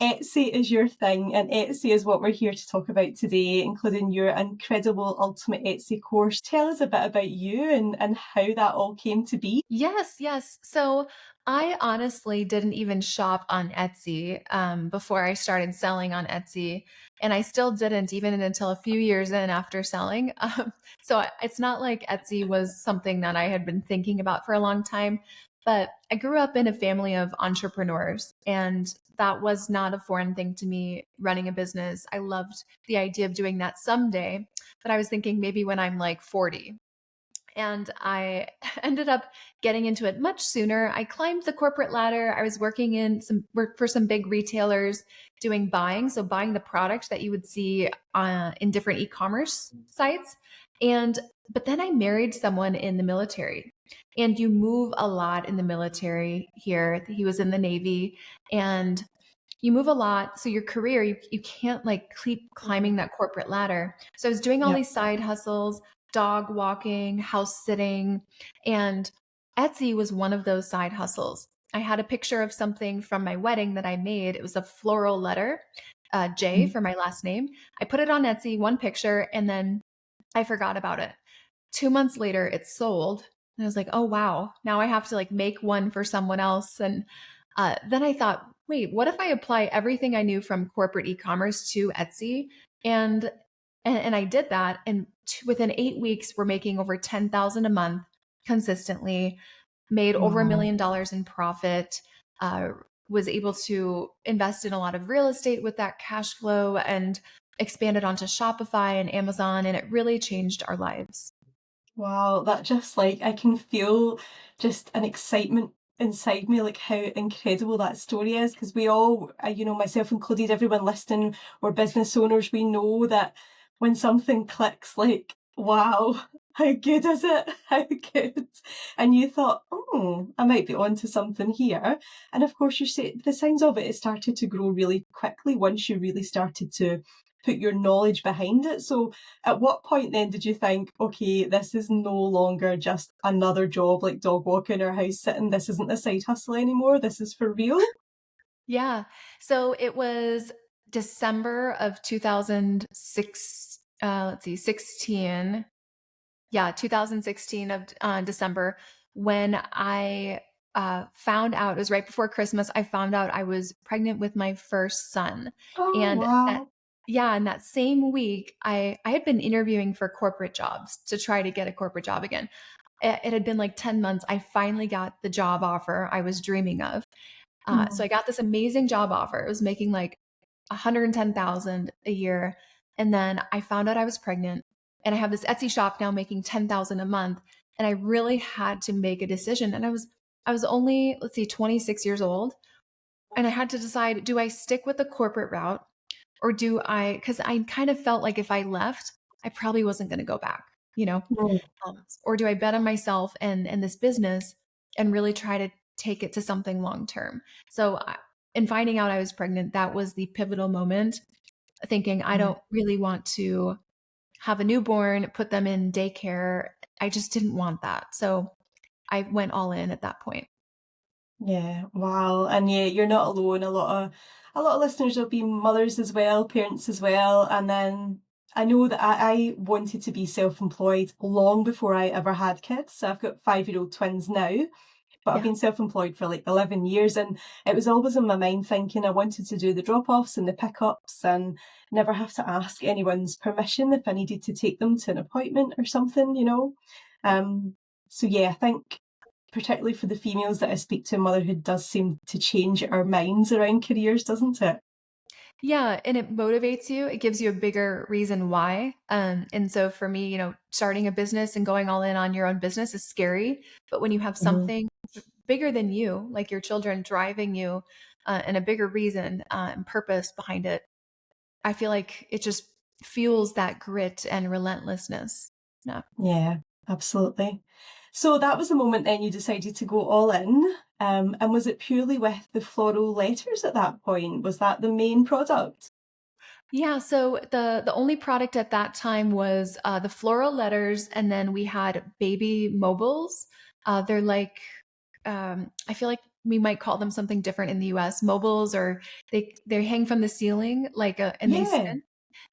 Etsy is your thing, and Etsy is what we're here to talk about today, including your incredible Ultimate Etsy course. Tell us a bit about you and how that all came to be. Yes, yes. So I honestly didn't even shop on Etsy before I started selling on Etsy. And I still didn't even until a few years in after selling. It's not like Etsy was something that I had been thinking about for a long time. But I grew up in a family of entrepreneurs, and that was not a foreign thing to me running a business. I loved the idea of doing that someday. But I was thinking maybe when I'm like 40. And I ended up getting into it much sooner. I climbed the corporate ladder. I was working in some work for some big retailers doing buying, so buying the product that you would see in different e-commerce sites. And but then I married someone in the military. And you move a lot in the military here. He was in the Navy, and you move a lot. So your career, you can't like keep climbing that corporate ladder. So I was doing all Yeah. these side hustles, dog walking, house sitting, and Etsy was one of those side hustles. I had a picture of something from my wedding that I made. It was a floral letter, J for my last name. I put it on Etsy, one picture, and then I forgot about it. 2 months later, it sold. And I was like, oh, wow. Now I have to like make one for someone else. And then I thought, wait, what if I apply everything I knew from corporate e-commerce to Etsy? And and I did that. And within 8 weeks, we're making over 10,000 a month consistently, made over Wow. $1 million in profit, uh, was able to invest in a lot of real estate with that cash flow and expanded onto Shopify and Amazon. And it really changed our lives. Wow, that just like I can feel just an excitement inside me, like how incredible that story is. Because we all, myself included, everyone listening, we're business owners. We know that when something clicks, like, wow, how good is it? How good? And you thought, oh, I might be onto something here. And of course, you say the signs of it, it started to grow really quickly once you really started to put your knowledge behind it. So at what point then did you think, okay, this is no longer just another job like dog walking or house sitting? This isn't a side hustle anymore. This is for real? Yeah. So it was December of 2006, let's see, 16. Yeah, 2016 of December when I found out, it was right before Christmas, I found out I was pregnant with my first son. Oh, And that, wow. yeah, and that same week, I had been interviewing for corporate jobs to try to get a corporate job again. It had been like 10 months. I finally got the job offer I was dreaming of. So Mm. I got this amazing job offer. It was making like 110,000 a year. And then I found out I was pregnant, and I have this Etsy shop now making 10,000 a month. And I really had to make a decision. And I was only, let's see, 26 years old. And I had to decide, do I stick with the corporate route, or do I, because I kind of felt like if I left, I probably wasn't going to go back, you know? Mm. Or do I bet on myself and this business and really try to take it to something long term? In finding out I was pregnant, that was the pivotal moment, thinking I Yeah. don't really want to have a newborn, put them in daycare. I just didn't want that. So I went all in at that point. Yeah, wow. And yeah, you're not alone. A lot of listeners will be mothers as well, parents as well. And then I know that I wanted to be self-employed long before I ever had kids. So I've got 5-year-old twins now. But I've Yeah. been self-employed for like 11 years, and it was always in my mind thinking I wanted to do the drop-offs and the pickups and never have to ask anyone's permission if I needed to take them to an appointment or something. Um, so yeah, I think particularly for the females that I speak to, motherhood does seem to change our minds around careers, doesn't it? Yeah, and it motivates you. It gives you a bigger reason why. And so for me, starting a business and going all in on your own business is scary. But when you have Mhm. something bigger than you, like your children driving you, and a bigger reason and purpose behind it, I feel like it just fuels that grit and relentlessness. Yeah. Yeah, absolutely. So that was the moment then you decided to go all in. And was it purely with the floral letters at that point? Was that the main product? Yeah, so the only product at that time was the floral letters, and then we had baby mobiles. They're like I feel like we might call them something different in the US, mobiles, or they hang from the ceiling and they Yeah. spin.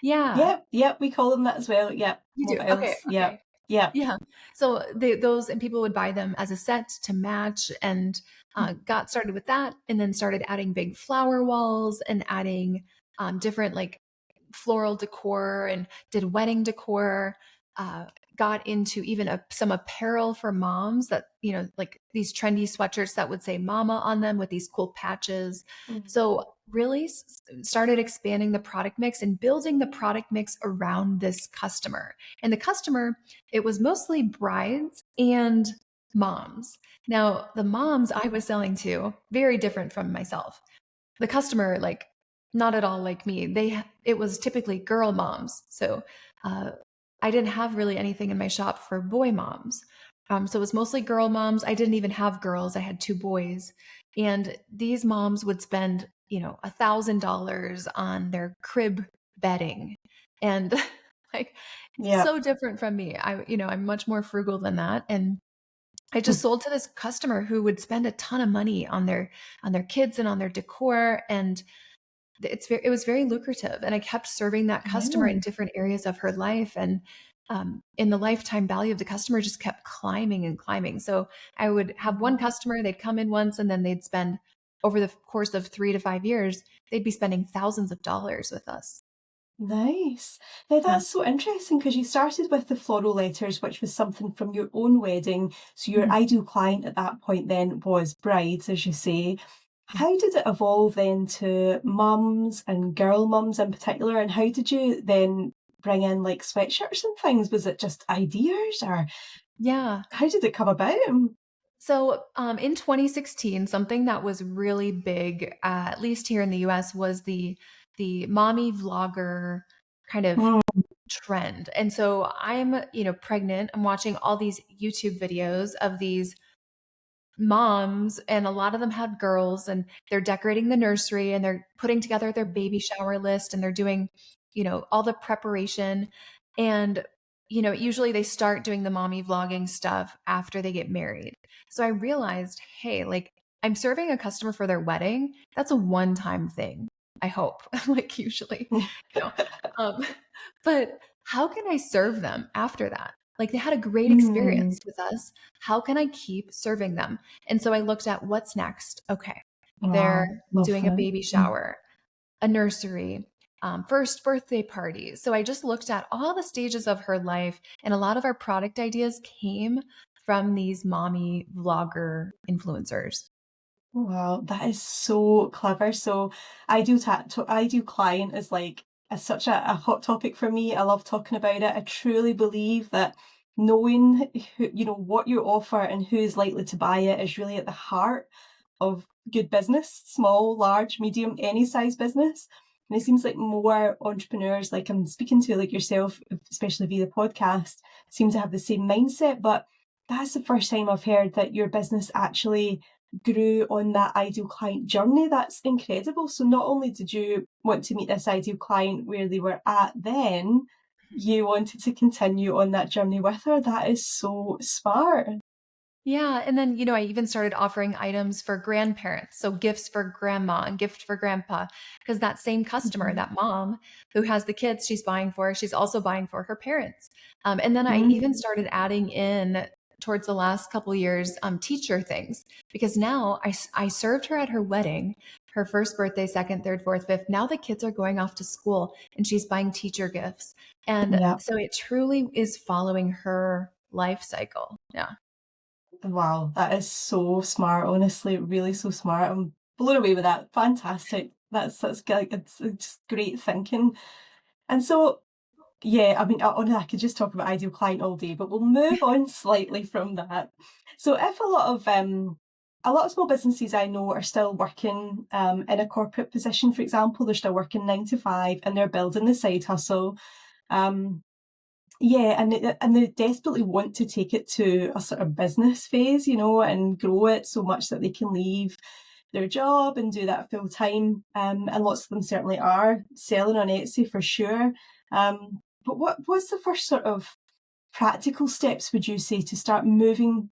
Yeah, Yep. Yep. We call them that as well. Yep. you do. Okay, Mobiles. Yep. okay. Yep. Yeah. So those and people would buy them as a set to match and got started with that and then started adding big flower walls and adding different like floral decor and did wedding decor. Uh, got into even some apparel for moms that, like these trendy sweatshirts that would say mama on them with these cool patches. Mm. So really started expanding the product mix and building the product mix around this customer. And the customer, it was mostly brides and moms. Now, the moms I was selling to, very different from myself. The customer, like, not at all like me. It was typically girl moms. So uh, I didn't have really anything in my shop for boy moms. So it was mostly girl moms. I didn't even have girls. I had two boys. And these moms would spend, $1,000 on their crib bedding. And like Yep. so different from me. I'm much more frugal than that. And I just sold to this customer who would spend a ton of money on their kids and on their decor, and it was very lucrative. And I kept serving that customer in Yeah. different areas of her life, and in the lifetime value of the customer just kept climbing and climbing. So I would have one customer, they'd come in once, and then they'd spend over the course of 3 to 5 years, they'd be spending thousands of dollars with us. Nice. Now Yeah. that's so interesting because you started with the floral letters, which was something from your own wedding. So your Mhm. ideal client at that point then was brides, as you say. Yeah. How did it evolve then to mums and girl mums in particular? And how did you then bring in like sweatshirts and things? Was it just ideas or Yeah. how did it come about? So, in 2016, something that was really big, at least here in the US, was the mommy vlogger kind of Mm, trend. And so I'm, pregnant. I'm watching all these YouTube videos of these moms, and a lot of them had girls, and they're decorating the nursery and they're putting together their baby shower list and they're doing, all the preparation. And, usually they start doing the mommy vlogging stuff after they get married. So I realized, hey, like I'm serving a customer for their wedding. That's a one-time thing. I hope, like usually, you know. Um, but how can I serve them after that? Like they had a great mm, experience with us. How can I keep serving them? And so I looked at what's next. Okay, they're wow, love doing a that. baby Mm. shower, a nursery, first birthday party. So I just looked at all the stages of her life, and a lot of our product ideas came from these mommy vlogger influencers. Wow, that is so clever. So ideal client is like such a hot topic for me. I love talking about it. I truly believe that knowing who, what you offer and who's likely to buy it is really at the heart of good business, small, large, medium, any size business. And it seems like more entrepreneurs, like I'm speaking to, like yourself, especially via the podcast, seem to have the same mindset. But that's the first time I've heard that your business actually grew on that ideal client journey. That's incredible. So not only did you want to meet this ideal client where they were at then, you wanted to continue on that journey with her. That is so smart. Yeah, and then, I even started offering items for grandparents, so gifts for grandma and gift for grandpa, because that same customer, Mhm. that mom who has the kids she's buying for, she's also buying for her parents. And then I even Mm, started adding in towards the last couple years teacher things, because now I served her at her wedding, her first birthday, second, third, fourth, fifth. Now the kids are going off to school and she's buying teacher gifts. And yeah. so it truly is following her life cycle. Yeah. Wow, that is so smart. Honestly, really so smart. I'm blown away with that. Fantastic. Like it's just great thinking. And so yeah, I mean, honestly, I could just talk about ideal client all day, but we'll move on slightly from that. So, if a lot of small businesses I know are still working in a corporate position, for example, they're still working 9 to 5, and they're building the side hustle. Um, yeah, and they desperately want to take it to a sort of business phase, and grow it so much that they can leave their job and do that full time. And lots of them certainly are selling on Etsy for sure. But what's the first sort of practical steps would you say to start moving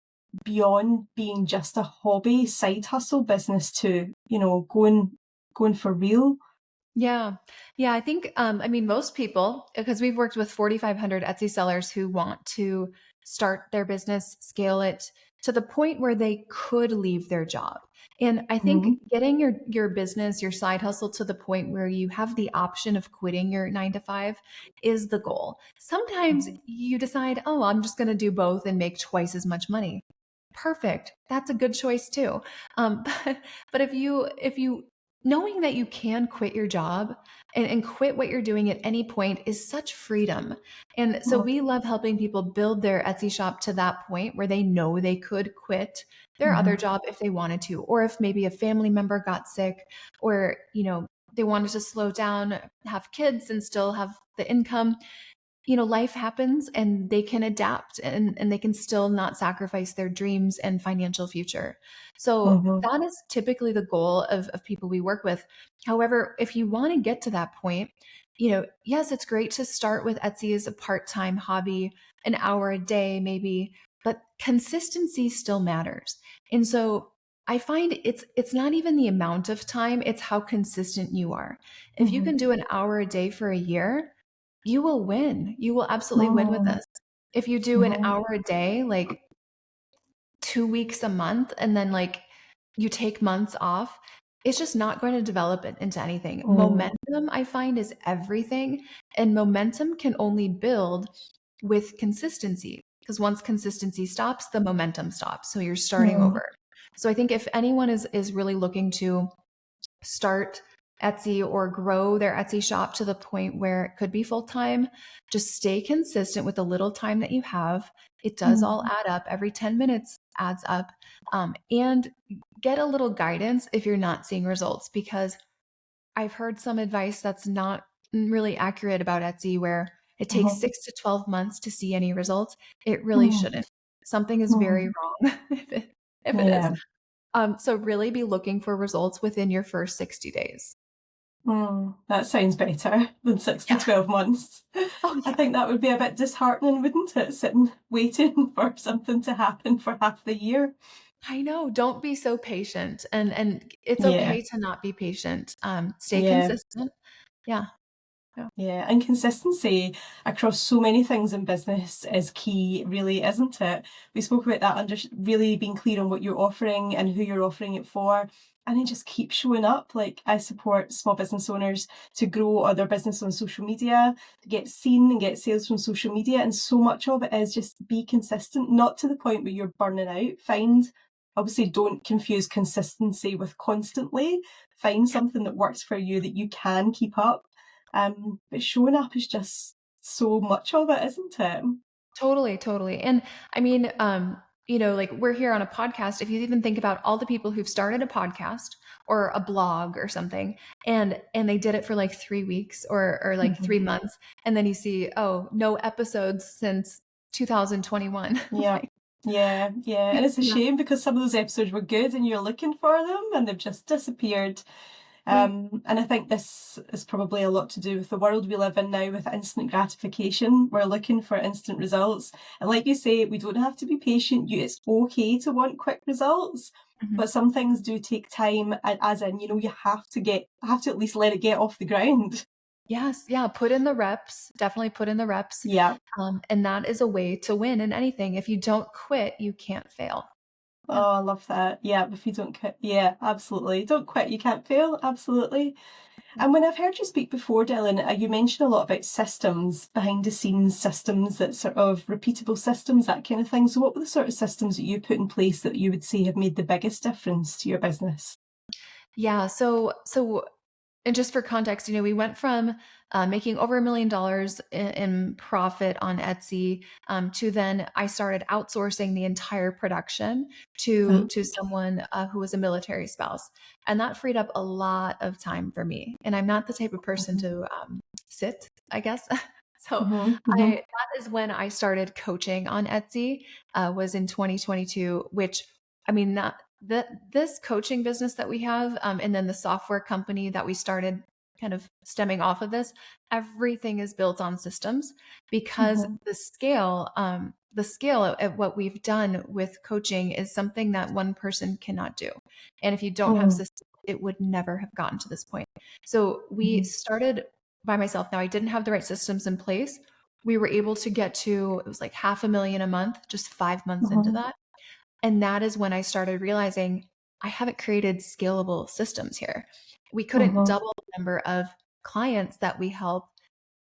beyond being just a hobby side hustle business to, going for real. Yeah. Yeah. I think, I mean, most people, because we've worked with 4,500 Etsy sellers who want to start their business, scale it to the point where they could leave their job. And I think Mhm. getting your business, your side hustle to the point where you have the option of quitting your 9 to 5 is the goal. Sometimes Mhm. you decide, oh, I'm just going to do both and make twice as much money. Perfect. That's a good choice too. But if you knowing that you can quit your job and quit what you're doing at any point is such freedom. And so Mhm. we love helping people build their Etsy shop to that point where they know they could quit their other Mhm. job if they wanted to, or if maybe a family member got sick, or, they wanted to slow down, have kids and still have the income. Life happens and they can adapt, and they can still not sacrifice their dreams and financial future. So Mhm. that is typically the goal of people we work with. However, if you want to get to that point, yes, it's great to start with Etsy as a part-time hobby, an hour a day, maybe, but consistency still matters. And so I find it's not even the amount of time, it's how consistent you are. If you Mhm. can do an hour a day for a year, you will win. You will absolutely win with Mhm. this. If you do an Mhm. hour a day, like 2 weeks a month, and then like you take months off, it's just not going to develop it into anything. Mhm. Momentum, I find, is everything. And momentum can only build with consistency, because once consistency stops, the momentum stops. So you're starting Mhm. over. So I think if anyone is really looking to start Etsy or grow their Etsy shop to the point where it could be full time, just stay consistent with the little time that you have. It does all Mhm. add up. Every 10 minutes adds up. And get a little guidance if you're not seeing results, because I've heard some advice that's not really accurate about Etsy, where it takes Mhm. 6 to 12 months to see any results. It really Mhm. shouldn't. Something is very Mhm. wrong if it is. Yeah. So really be looking for results within your first 60 days. That sounds better than six to Yeah. 12 months. Oh, I yeah. think that would be a bit disheartening, wouldn't it? Sitting waiting for something to happen for half the year. I know. Don't be so patient. And it's Yeah. okay to not be patient. Stay Yeah. consistent. Yeah. Yeah. Yeah, and consistency across so many things in business is key, really, isn't it? We spoke about that, really being clear on what you're offering and who you're offering it for, and then just keep showing up. Like, I support small business owners to grow their business on social media, to get seen and get sales from social media, and so much of it is just be consistent, not to the point where you're burning out. Obviously, don't confuse consistency with constantly. Find Yeah. something that works for you that you can keep up, but showing up is just so much of it, isn't it? Totally, totally. And I mean, like we're here on a podcast. If you even think about all the people who've started a podcast or a blog or something, and they did it for like 3 weeks or like Mhm. 3 months, and then you see, oh, no episodes since 2021. Yeah. Like, Yeah, yeah. And it's a yeah, shame because some of those episodes were good and you're looking for them and they've just disappeared. right. And I think this is probably a lot to do with the world we live in now with instant gratification. We're looking for instant results. And like you say, we don't have to be patient. It's okay to want quick results. Mhm. But some things do take time, as in, you have to at least let it get off the ground. Yes, yeah, put in the reps. Definitely put in the reps. Yeah. And that is a way to win in anything. If you don't quit, you can't fail. Yeah. Oh, I love that. Yeah, if you don't quit, yeah, absolutely. Don't quit, you can't fail. Absolutely. And when I've heard you speak before, Dylan, you mentioned a lot about systems, behind the scenes systems, that sort of repeatable systems, that kind of thing. So, what were the sort of systems that you put in place that you would say have made the biggest difference to your business? Yeah. So and just for context, we went from making over $1 million in profit on Etsy, to then I started outsourcing the entire production to Mhm. to someone who was a military spouse, and that freed up a lot of time for me. And I'm not the type of person Mhm. to sit, I guess. So Mhm. I Mhm. that is when I started coaching on Etsy. Was in 2022, which I mean that this coaching business that we have, and then the software company that we started kind of stemming off of this, everything is built on systems because Mhm. the scale. the scale at what we've done with coaching is something that one person cannot do. And if you don't have Mhm, systems, it would never have gotten to this point. So we mhm, started by myself. Now I didn't have the right systems in place. We were able to get to, it was like 500,000 a month, just 5 months into mhm, that. And that is when I started realizing I haven't created scalable systems here. We couldn't mhm, double the number of clients that we help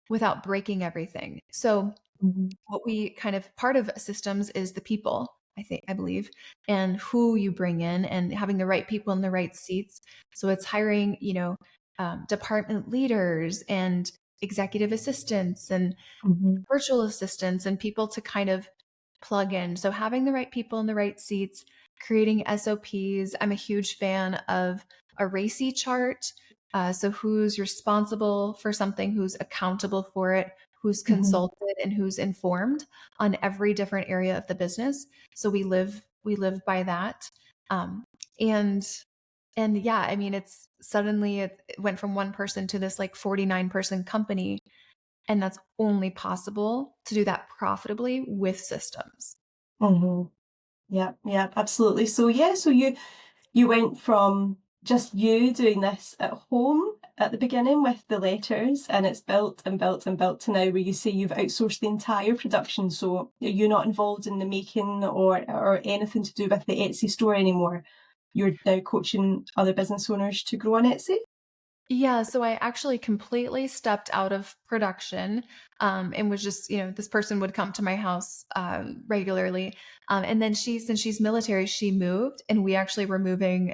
without breaking everything. So mhm, what we kind of part of systems is the people, I believe, and who you bring in and having the right people in the right seats. So it's hiring, department leaders and executive assistants and mhm, virtual assistants and people to kind of plug in. So having the right people in the right seats, creating SOPs. I'm a huge fan of a RACI chart. So who's responsible for something, who's accountable for it, who's mhm, consulted and who's informed on every different area of the business. So we live by that. Um, and and yeah, I mean, it's suddenly it went from one person to this like 49-person company, and that's only possible to do that profitably with systems. mhm. Yeah, yeah, absolutely. So yeah, so you went from just you doing this at home at the beginning with the letters, and it's built and built and built to now where you say you've outsourced the entire production. So you're not involved in the making or anything to do with the Etsy store anymore. You're now coaching other business owners to grow on Etsy. Yeah, so I actually completely stepped out of production, and was just, this person would come to my house regularly. And then since she's military, she moved, and we actually were moving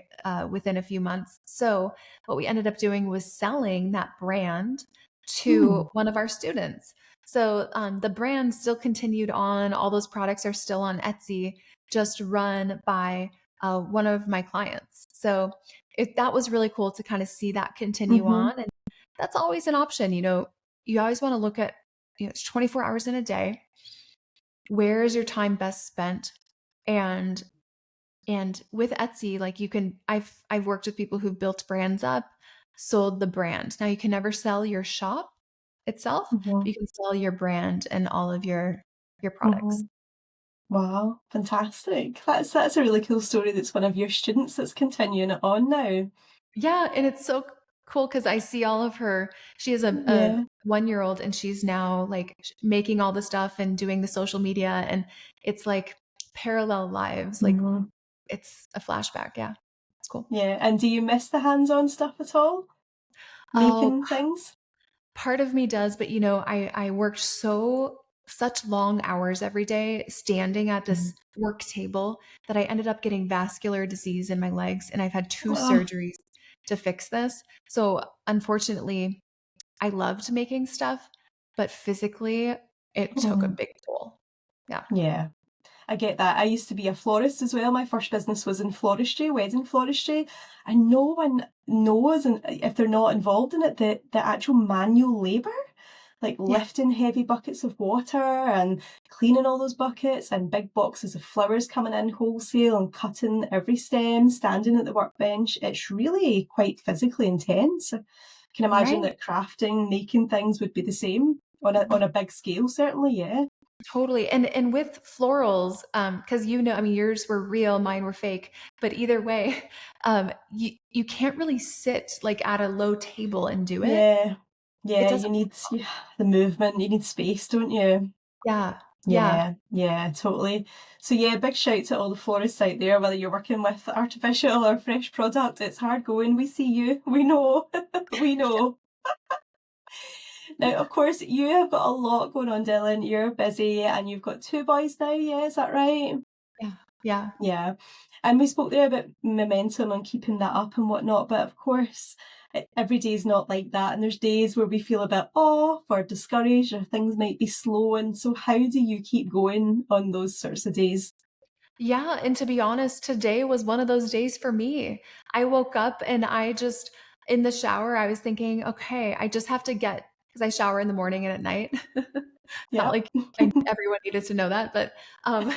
within a few months. So what we ended up doing was selling that brand to Hmm. one of our students. So the brand still continued on. All those products are still on Etsy, just run by one of my clients. So that was really cool to kind of see that continue Mm-hmm. on. And that's always an option. You always want to look at, it's 24 hours in a day. Where is your time best spent? And with Etsy, like I've worked with people who've built brands up, sold the brand. Now you can never sell your shop itself, but Mm-hmm. you can sell your brand and all of your Mm-hmm. products. Wow, fantastic. That's a really cool story that's one of your students that's continuing it on now. Yeah, and it's so cool because I see all of her. She has a Yeah. 1-year-old, and she's now like making all the stuff and doing the social media, and it's like parallel lives. Like Mm-hmm. it's a flashback. Yeah, it's cool. Yeah. And do you miss the hands-on stuff at all? Oh, Making things? part of me does, but I worked such long hours every day standing at Mhm. this work table that I ended up getting vascular disease in my legs, and I've had two Oh, surgeries to fix this. So unfortunately, I loved making stuff, but physically it took a mhm. big toll. Yeah. Yeah. I get that. I used to be a florist as well. My first business was in floristry, wedding floristry, and no one knows, and if they're not involved in it, the actual manual labour, like Yeah. lifting heavy buckets of water and cleaning all those buckets and big boxes of flowers coming in wholesale and cutting every stem, standing at the workbench. It's really quite physically intense. I can imagine Right. that crafting, making things would be the same on a big scale, certainly, yeah. Totally. And with florals, because I mean, yours were real, mine were fake, but either way, you can't really sit like at a low table and do it. Yeah. It Yeah, you doesn't. need yeah, the movement, you need space, don't you? Yeah. Yeah. Yeah, yeah, totally. So yeah, big shout to all the florists out there, whether you're working with artificial or fresh product, it's hard going. We see you. We know. We know. Now, of course, you have got a lot going on, Dylan. You're busy and you've got two boys now, yeah, is that right? Yeah. Yeah. Yeah. And we spoke there about momentum and keeping that up and whatnot, but of course, every day is not like that. And there's days where we feel a bit off or discouraged or things might be slow. And so, how do you keep going on those sorts of days? Yeah, and to be honest, today was one of those days for me. I woke up and I just in the shower, I was thinking, okay, I just have to get because I shower in the morning and at night. Not Yep. like everyone needed to know that, but um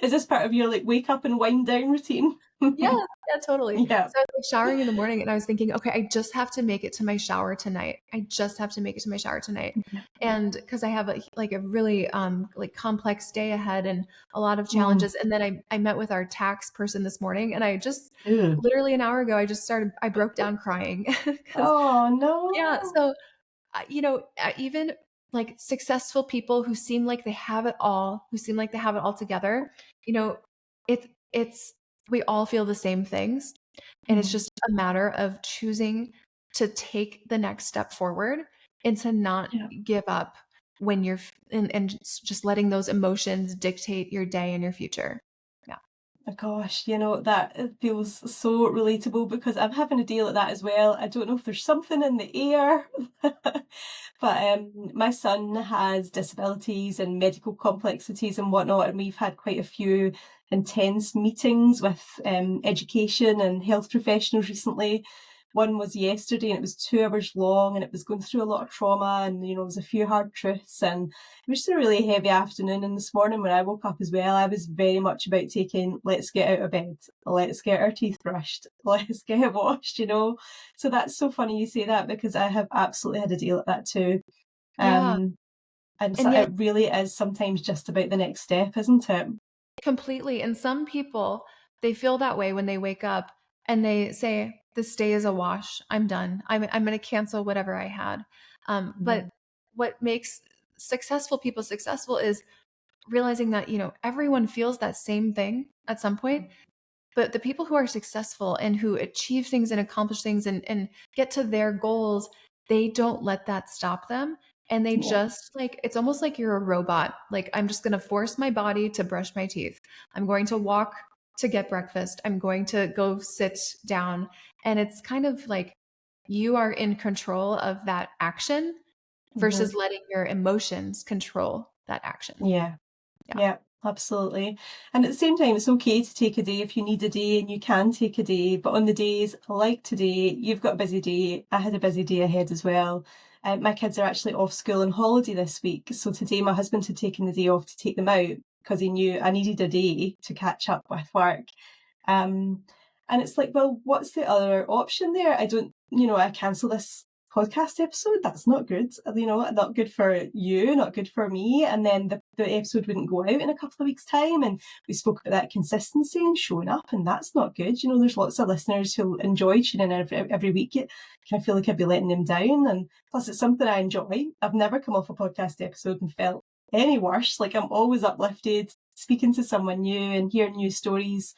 Is this part of your like wake up and wind down routine? Yes, yeah, totally. Yeah. So I was, like, showering in the morning and I was thinking, "Okay, I just have to make it to my shower tonight. I just have to make it to my shower tonight." Yeah. And because I have a really, like, complex day ahead and a lot of Mm. challenges, and then I met with our tax person this morning, and I just Ew. literally an hour ago, I broke down crying because Oh, yeah, no. so even like successful people who seem like they have it all, who seem like they have it all together, you know, it's we all feel the same things. And it's Mm. just a matter of choosing to take the next step forward and to not Yeah. give up when and just letting those emotions dictate your day and your future. Yeah. Oh gosh, that it feels so relatable because I'm having a day like that as well. I don't know if there's something in the air, but my son has disabilities and medical complexities and whatnot, and we've had quite a few intense meetings with education and health professionals recently. One was yesterday and it was 2 hours long and it was going through a lot of trauma and, it was a few hard truths and it was just a really heavy afternoon. And this morning when I woke up as well, I was very much about taking, let's get out of bed, let's get our teeth brushed, let's get washed. So that's so funny you say that because I have absolutely had a deal at that too. Yeah. Um, and so And yet it really is sometimes just about the next step, isn't it? completely. And some people, they feel that way when they wake up and they say, "This day is a wash. I'm done. I'm going to cancel whatever I had." But Mhm. what makes successful people successful is realizing that everyone feels that same thing at some point. But the people who are successful and who achieve things and accomplish things and get to their goals, they don't let that stop them. And they Yeah. just like, it's almost like you're a robot. Like, I'm just going to force my body to brush my teeth. I'm going to walk to get breakfast. I'm going to go sit down. And it's kind of like you are in control of that action Mhm. versus letting your emotions control that action. Yeah. Yeah, Yeah, absolutely. And at the same time, it's okay to take a day if you need a day and you can take a day. But on the days like today, you've got a busy day. I had a busy day ahead as well. My kids are actually off school on holiday this week. So today, my husband had taken the day off to take them out because he knew I needed a day to catch up with work. Um, and it's like, well, what's the other option there? I don't, I cancel this podcast episode. That's not good. Not good for you, not good for me. And then the episode wouldn't go out in a couple of weeks' time. And we spoke about that consistency and showing up, and that's not good. There's lots of listeners who enjoy tuning in every week. Yet I feel like I'd be letting them down. And plus, it's something I enjoy. I've never come off a podcast episode and felt any worse. Like I'm always uplifted, speaking to someone new and hearing new stories.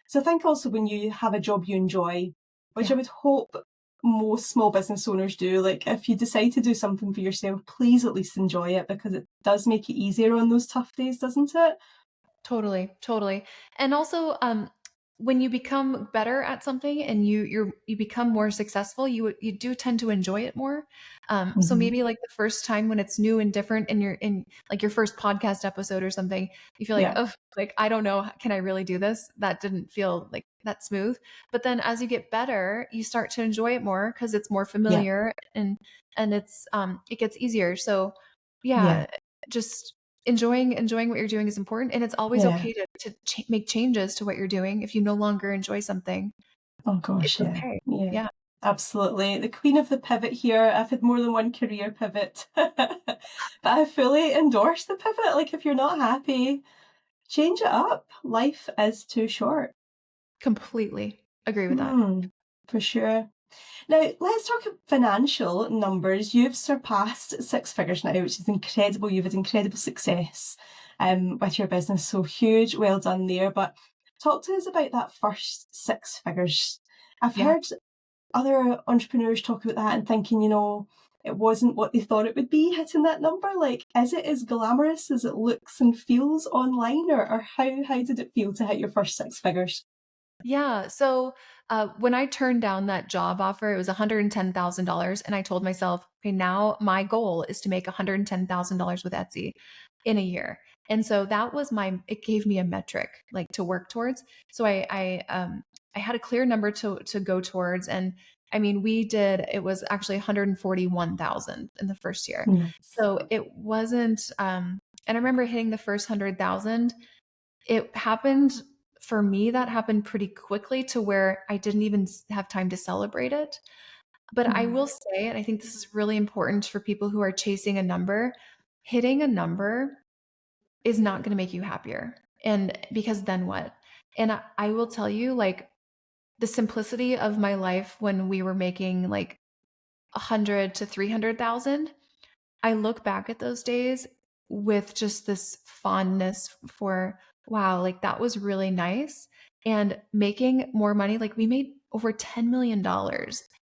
So I think also when you have a job you enjoy, which I yeah. would hope most small business owners do, like if you decide to do something for yourself, please at least enjoy it because it does make it easier on those tough days, doesn't it? Totally, totally. And also, when you become better at something and you become more successful, you do tend to enjoy it more. So Hmm. maybe like the first time when it's new and different and you're in like your first podcast episode or something, you feel like, Yeah, oh, like I don't know, can I really do this? That didn't feel like that smooth. But then as you get better, you start to enjoy it more because it's more yeah, familiar and it gets easier. So yeah, yeah, just enjoying what you're doing is important, and it's always yeah. okay to make changes to what you're doing if you no longer enjoy something. Oh It's gosh, yeah, okay. yeah. Yeah. Absolutely. The queen of the pivot here. I've had more than one career pivot. But I fully endorse the pivot. Like if you're not happy, change it up. Life is too short. Completely agree with that. Hmm, for sure. Now, let's talk financial numbers. You've surpassed six figures now, which is incredible. You've had incredible success with your business. So huge, well done there. But talk to us about that first six figures. I've Yeah. heard other entrepreneurs talk about that and thinking, it wasn't what they thought it would be hitting that number. Like, is it as glamorous as it looks and feels online, or how did it feel to hit your first six figures? Yeah. So when I turned down that job offer, it was $110,000. And I told myself, okay, now my goal is to make $110,000 with Etsy in a year. And so that was it gave me a metric like to work towards. So I had a clear number to go towards. And I mean, it was actually 141,000 in the first year. Nice. So it wasn't, and I remember hitting the first 100,000. It happened for me, that happened pretty quickly to where I didn't even have time to celebrate it. But I Mhm. will say, and I think this is really important for people who are chasing a number, hitting a number is not going to make you happier. And because then what? And I will tell you, like, the simplicity of my life when we were making like 100 to 300,000, I look back at those days with just this fondness for, wow, like that was really nice. And making more money, like we made over $10 million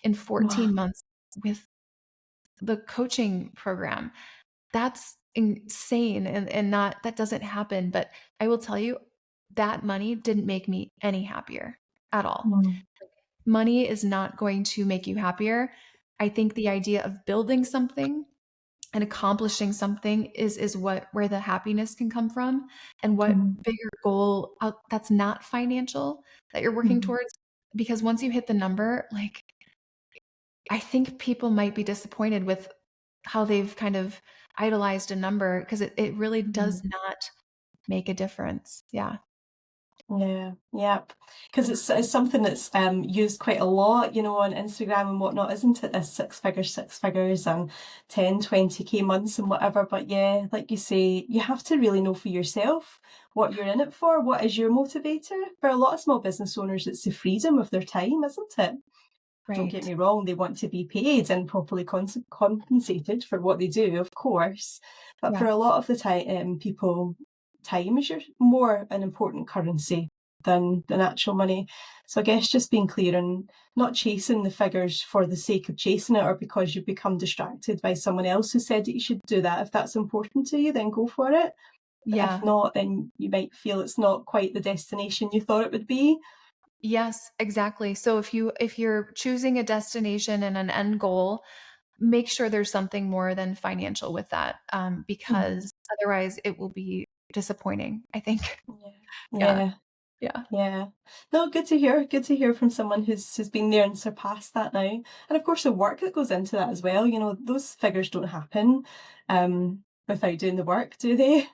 in Wow. 14 months with the coaching program. That's insane. And not, that doesn't happen. But I will tell you, that money didn't make me any happier at all. Mm. Money is not going to make you happier. I think the idea of building something and accomplishing something is what where the happiness can come from, and what Mhm. bigger goal that's not financial that you're working Mhm. towards, because once you hit the number, like, I think people might be disappointed with how they've kind of idolized a number, because it really does Mhm. not make a difference. Yeah. Yeah, yep. Because it's something that's used quite a lot, on Instagram and whatnot, isn't it? This six figures and 10, 20K months and whatever. But yeah, like you say, you have to really know for yourself what you're in it for. What is your motivator? For a lot of small business owners, it's the freedom of their time, isn't it? Don't get Right. me wrong, they want to be paid and properly compensated for what they do, of course. But for Yeah. a lot of the time, people, time is more an important currency than actual money. So I guess just being clear and not chasing the figures for the sake of chasing it, or because you've become distracted by someone else who said that you should do that. If that's important to you, then go for it. But if Yeah. not, then you might feel it's not quite the destination you thought it would be. Yes, exactly. So if you're choosing a destination and an end goal, make sure there's something more than financial with that, Mhm. because otherwise it will be disappointing, I think. Yeah. Yeah. Yeah. Yeah. Yeah. No, good to hear. Good to hear from someone who's been there and surpassed that now. And of course the work that goes into that as well. Those figures don't happen without doing the work, do they?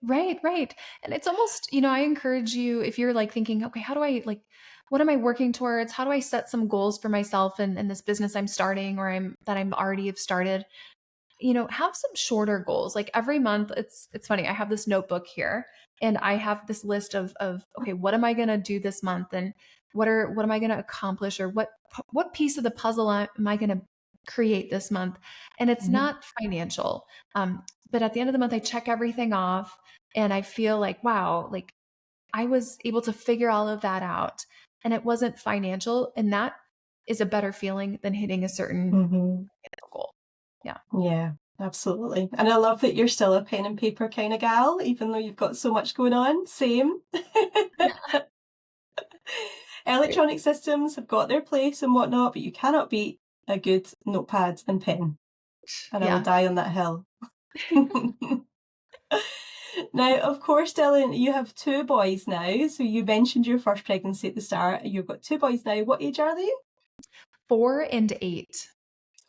Right, right. And it's almost, I encourage you, if you're like thinking, okay, how do I like, what am I working towards? How do I set some goals for myself and this business I'm starting, or I'm already have started? Have some shorter goals. Like every month, it's funny. I have this notebook here, and I have this list of okay, what am I gonna do this month, and what am I gonna accomplish, or what piece of the puzzle am I gonna create this month? And it's Mhm. not financial. But at the end of the month, I check everything off, and I feel like, wow, like I was able to figure all of that out, and it wasn't financial, and that is a better feeling than hitting a certain Mhm. goal. Yeah. Yeah, absolutely. And I love that you're still a pen and paper kind of gal, even though you've got so much going on. Same. Right. Electronic systems have got their place and whatnot, but you cannot beat a good notepad and pen. And I will Yeah. die on that hill. Now, of course, Dylan, you have two boys now. So you mentioned your first pregnancy at the start. You've got two boys now. What age are they? 4 and 8.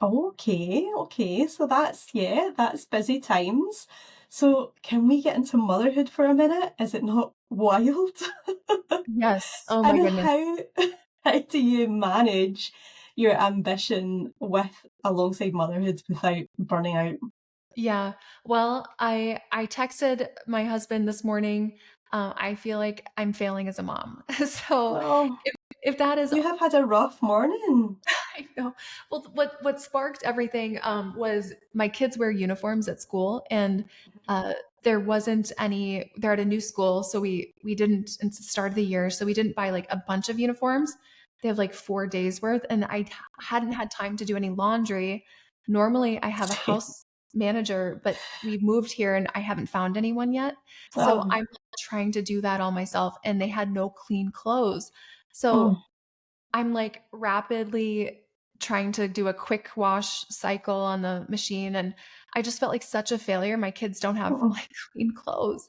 Okay, okay. So that's busy times. So can we get into motherhood for a minute? Is it not wild? Yes. Oh my And goodness. how do you manage your ambition with alongside motherhood without burning out? Yeah. Well, I texted my husband this morning. I feel like I'm failing as a mom. So Oh, if that is you have had a rough morning. I know. Well, what sparked everything was my kids wear uniforms at school, and there wasn't any. They're at a new school, so we didn't. It's the start of the year, so we didn't buy like a bunch of uniforms. They have like 4 days worth, and I hadn't had time to do any laundry. Normally, I have a Same. house manager, but we moved here, and I haven't found anyone yet. So Oh, I'm trying to do that all myself, and they had no clean clothes. oh, So I'm like rapidly trying to do a quick wash cycle on the machine, and I just felt like such a failure. My kids don't have oh. like clean clothes.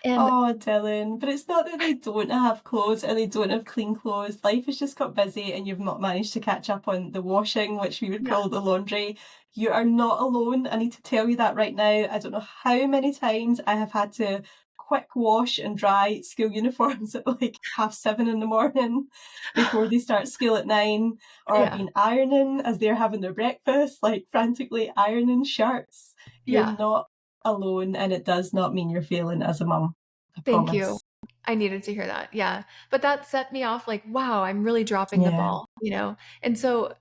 And Oh, Dylan, but it's not that they don't have clothes or they don't have clean clothes. Life has just got busy and you've not managed to catch up on the washing, which we would yeah, call the laundry. You are not alone. I need to tell you that right now. I don't know how many times I have had to quick wash and dry school uniforms at like 7:30 in the morning before they start school at 9. Or I've Yeah. been ironing as they're having their breakfast, like frantically ironing shirts. You're Yeah. not alone, and it does not mean you're failing as a mum. I Thank you. promise. I needed to hear that. Yeah. But that set me off like, wow, I'm really dropping the Yeah. ball, you know? And so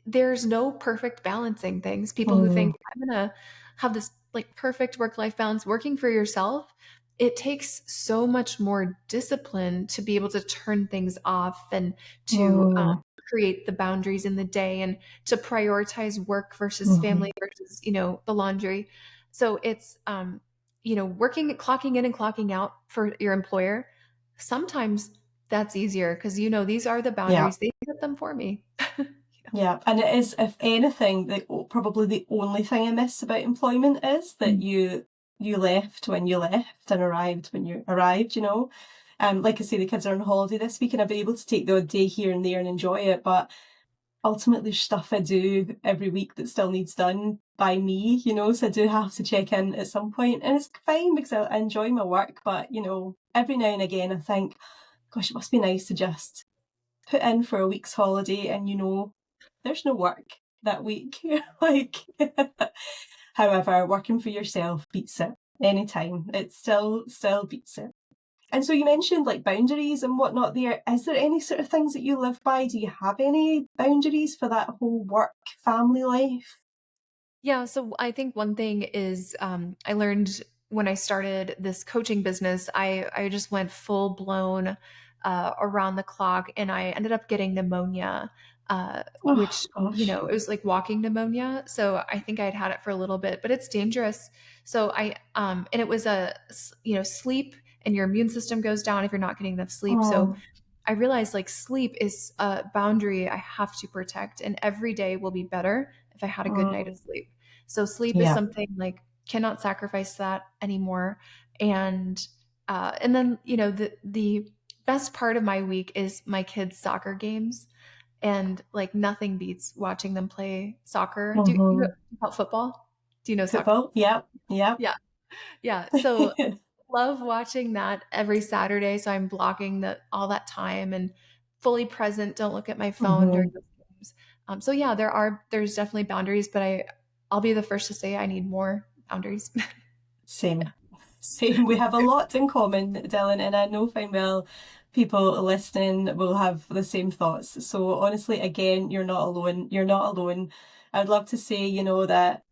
there's no perfect balancing things. People who think Mm, I'm gonna have this like perfect work-life balance working for yourself, it takes so much more discipline to be able to turn things off and to mm, create the boundaries in the day and to prioritize work versus mhm. family versus, the laundry. So it's working, clocking in and clocking out for your employer. Sometimes that's easier because these are the Yeah. boundaries. They set them for me. Yeah, and it is, if anything, probably the only thing I miss about employment is that Mm. you left when you left and arrived when you arrived, you know. Like I say, the kids are on holiday this week and I've been able to take the odd day here and there and enjoy it, but ultimately there's stuff I do every week that still needs done by me, you know, so I do have to check in at some point, and it's fine because I enjoy my work, but you know, every now and again I think, gosh, it must be nice to just put in for a week's holiday and you know there's no work that week. Like, however, working for yourself beats it anytime. It still beats it. And so you mentioned like boundaries and whatnot there. Is there any sort of things that you live by? Do you have any boundaries for that whole work family life? Yeah, so I think one thing is I learned when I started this coaching business, I just went full blown around the clock, and I ended up getting pneumonia, Oh which gosh. it was like walking pneumonia. So I think I'd had it for a little bit, but it's dangerous. So and it was sleep, and your immune system goes down if you're not getting enough sleep. So Oh, I realized like sleep is a boundary I have to protect, and every day will be better if I had a good night of mm, sleep. So sleep is yeah. something like cannot sacrifice that anymore. And then the best part of my week is my kids' soccer games, and like nothing beats watching them play soccer. Do you know Hmm. about football? Do you know soccer? Football? Yep. Yep. Yeah, yeah. So love watching that every Saturday. So I'm blocking all that time and fully present. Don't look at my phone during Hmm. those games. So yeah, there's definitely boundaries, but I'll be the first to say I need more boundaries. Same. Same. We have a lot in common, Dylan, and I know fine well people listening will have the same thoughts. So honestly, again, you're not alone. You're not alone. I'd love to say, you know, that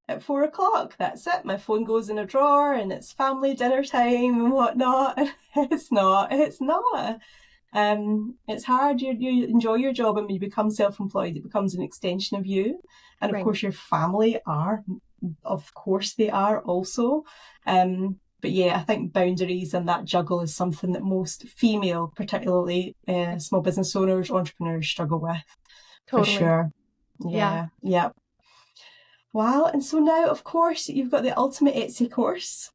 at 4 o'clock, that's it. My phone goes in a drawer and it's family dinner time and whatnot. It's not. It's not. It's hard. You enjoy your job, and when you become self-employed, it becomes an extension of you. And of Right. course, your family are, of course, they are also. But yeah, I think boundaries and that juggle is something that most female, particularly small business owners, entrepreneurs, struggle with for Totally. sure. Yeah. Yeah, yeah. Wow. And so now, of course, you've got the Ultimate Etsy course,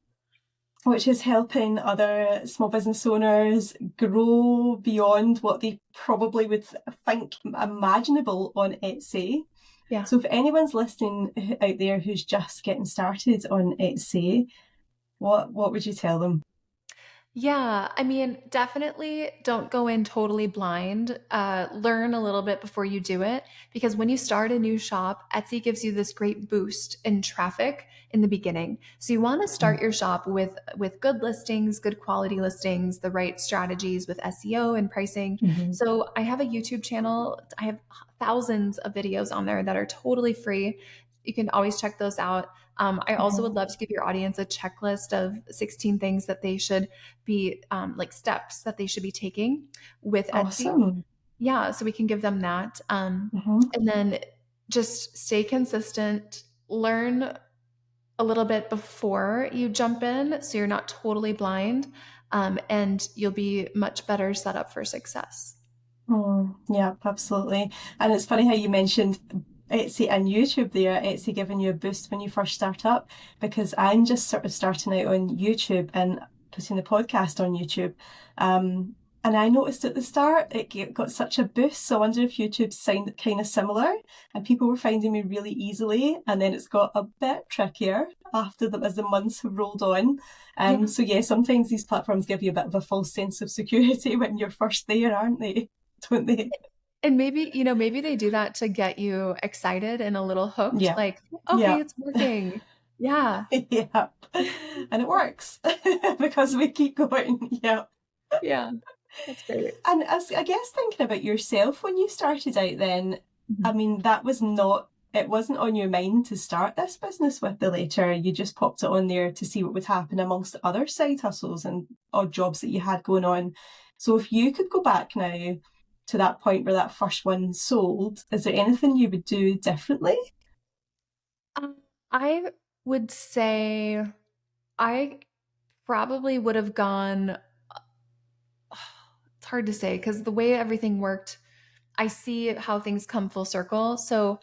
which is helping other small business owners grow beyond what they probably would think imaginable on Etsy. Yeah. So if anyone's listening out there who's just getting started on Etsy, what would you tell them? Yeah, I mean, definitely don't go in totally blind. Learn a little bit before you do it, because when you start a new shop, Etsy gives you this great boost in traffic in the beginning. So you want to start your shop with good listings, good quality listings, the right strategies with SEO and pricing. Mm-hmm. So I have a YouTube channel. I have thousands of videos on there that are totally free. You can always check those out. I also would Mm-hmm. love to give your audience a checklist of 16 things that they should be like steps that they should be taking with Etsy. Awesome. Yeah, so we can give them that. Mm-hmm. And then just stay consistent, learn a little bit before you jump in so you're not totally blind, and you'll be much better set up for success. Mm, yeah, absolutely. And it's funny how you mentioned Etsy and YouTube there, Etsy giving you a boost when you first start up, because I'm just sort of starting out on YouTube and putting the podcast on YouTube. And I noticed at the start got such a boost. So I wonder if YouTube's kind of similar, and people were finding me really easily. And then it's got a bit trickier after the as the months have rolled on. Yeah. So yeah, sometimes these platforms give you a bit of a false sense of security when you're first there, aren't they? Don't they? And maybe, maybe they do that to get you excited and a little hooked, Yeah, like, okay, yeah, it's working. Yeah. yeah. And it works because we keep going. Yeah. Yeah. That's great. And I guess thinking about yourself when you started out then, I Mhm. mean, it wasn't on your mind to start this business with the letter. You just popped it on there to see what would happen amongst the other side hustles and odd jobs that you had going on. So if you could go back now to that point where that first one sold, is there anything you would do differently? Um, I would say I probably would have gone, it's hard to say because the way everything worked, I see how things come full circle. So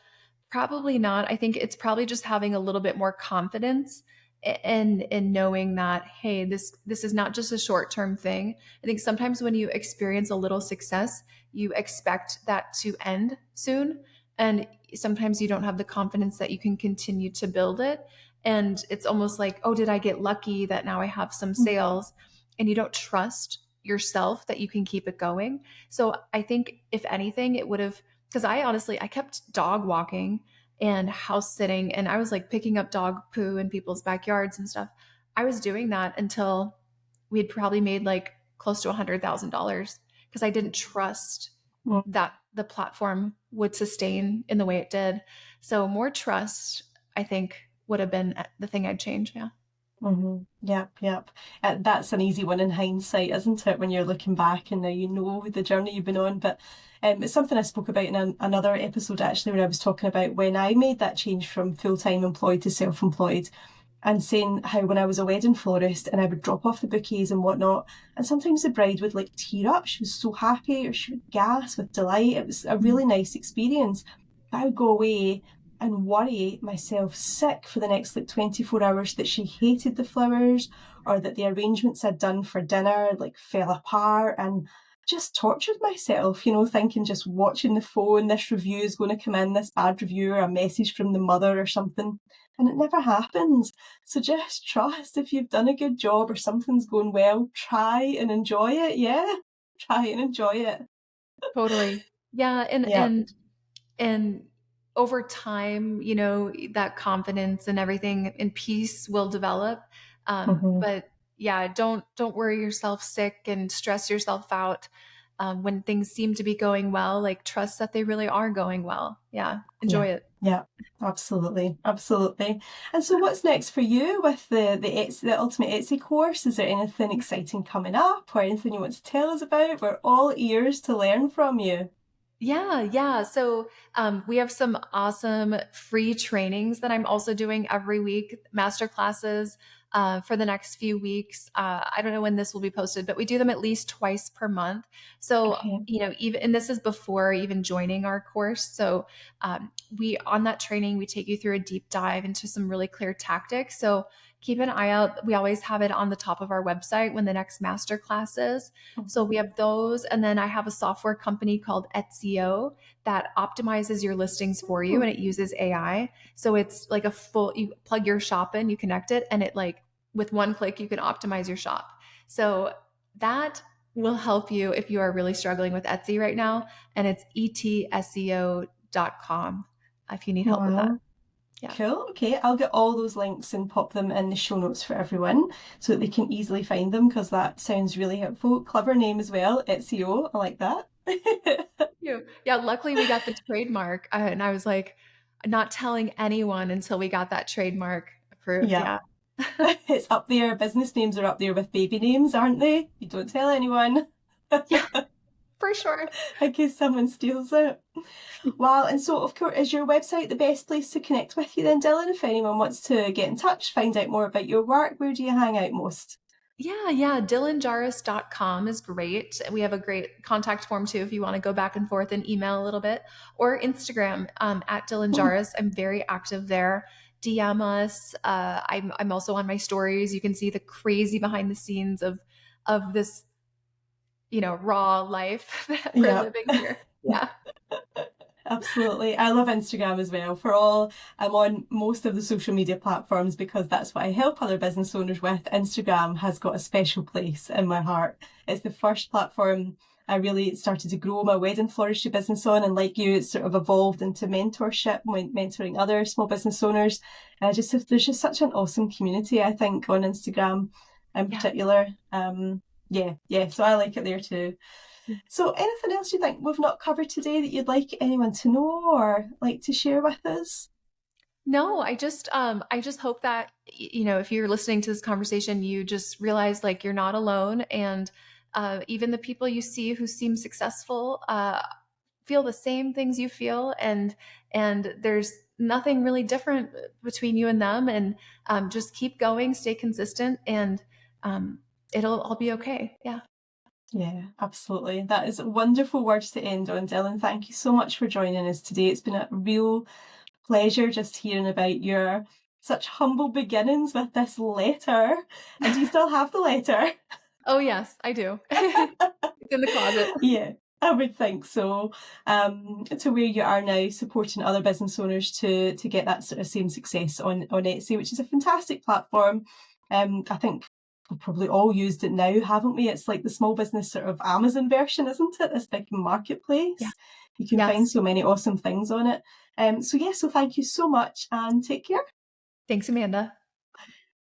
probably not. I think it's probably just having a little bit more confidence in knowing that, hey, this is not just a short-term thing. I think sometimes when you experience a little success, you expect that to end soon. And sometimes you don't have the confidence that you can continue to build it. And it's almost like, oh, did I get lucky that now I have some sales? And you don't trust yourself that you can keep it going. So I think if anything, it would have, because I kept dog walking and house sitting, and I was like picking up dog poo in people's backyards and stuff. I was doing that until we had probably made like close to $100,000 because I didn't trust that the platform would sustain in the way it did. So more trust, I think, would have been the thing I'd change. Yeah. Mm-hmm. Yep, yep. That's an easy one in hindsight, isn't it? When you're looking back and now you know the journey you've been on. But it's something I spoke about in another episode actually, where I was talking about when I made that change from full-time employed to self-employed, and saying how when I was a wedding florist and I would drop off the bouquets and whatnot, and sometimes the bride would like tear up. She was so happy, or she would gasp with delight. It was a really nice experience. But I would go away and worry myself sick for the next like 24 hours that she hated the flowers, or that the arrangements I'd done for dinner like fell apart, and just tortured myself, thinking, just watching the phone, this review is going to come in, this bad review, or a message from the mother or something. And it never happens. So just trust, if you've done a good job or something's going well, try and enjoy it. Yeah. Try and enjoy it. Totally. Yeah, and Yeah. over time, that confidence and everything and peace will develop. Mm-hmm. But yeah, don't worry yourself sick and stress yourself out when things seem to be going well. Like trust that they really are going well. Yeah, enjoy Yeah. it. Yeah. Absolutely. Absolutely. And so what's next for you with the Ultimate Etsy course? Is there anything exciting coming up or anything you want to tell us about? We're all ears to learn from you. Yeah, yeah. So we have some awesome free trainings that I'm also doing every week, master classes for the next few weeks. I don't know when this will be posted, but we do them at least twice per month. So, Okay. even, and this is before even joining our course. So, we, on that training, we take you through a deep dive into some really clear tactics. So, keep an eye out. We always have it on the top of our website when the next master class is. So we have those. And then I have a software company called Etsio that optimizes your listings for you, and it uses AI. So it's like you plug your shop in, you connect it, and it like with one click, you can optimize your shop. So that will help you if you are really struggling with Etsy right now. And it's etseo.com if you need help with that. Wow. Yeah. Cool. Okay, I'll get all those links and pop them in the show notes for everyone so that they can easily find them, because that sounds really helpful. Clever name as well, Etsio. I like that. You. Yeah, luckily we got the trademark, and I was like, not telling anyone until we got that trademark approved. Yeah, Yeah. it's up there. Business names are up there with baby names, aren't they? You don't tell anyone Yeah, for sure. in case someone steals it. Wow, and so of course, is your website the best place to connect with you then, Dylan? If anyone wants to get in touch, find out more about your work, where do you hang out most? Yeah, yeah. DylanJahraus.com is great. We have a great contact form too if you want to go back and forth and email a little bit. Or Instagram at Dylan Hmm. Jahraus. I'm very active there. DM us. I'm also on my stories. You can see the crazy behind the scenes of this raw life that we're Yeah. living here. Yeah. Absolutely. I love Instagram as well. For all, I'm on most of the social media platforms because that's what I help other business owners with. Instagram has got a special place in my heart. It's the first platform I really started to grow my wedding floristry business on. And like you, it's sort of evolved into mentorship, mentoring other small business owners. And there's just such an awesome community, I think, on Instagram in Yeah. particular. Yeah. So I like it there too. So, anything else you think we've not covered today that you'd like anyone to know or like to share with us? No, I just hope that if you're listening to this conversation, you just realize like you're not alone, and even the people you see who seem successful feel the same things you feel, and there's nothing really different between you and them, and just keep going, stay consistent, and um, it'll all be okay. Yeah. Yeah, absolutely. That is wonderful words to end on, Dylan. Thank you so much for joining us today. It's been a real pleasure just hearing about your such humble beginnings with this letter. And do you still have the letter? Oh yes, I do. It's in the closet. Yeah, I would think so. To where you are now, supporting other business owners to get that sort of same success on Etsy, which is a fantastic platform. I think we've probably all used it now, haven't we? It's like the small business sort of Amazon version, isn't it? This big Yeah. marketplace. You can find Yes. so many awesome things on it. So thank you so much and take care. Thanks, Amanda.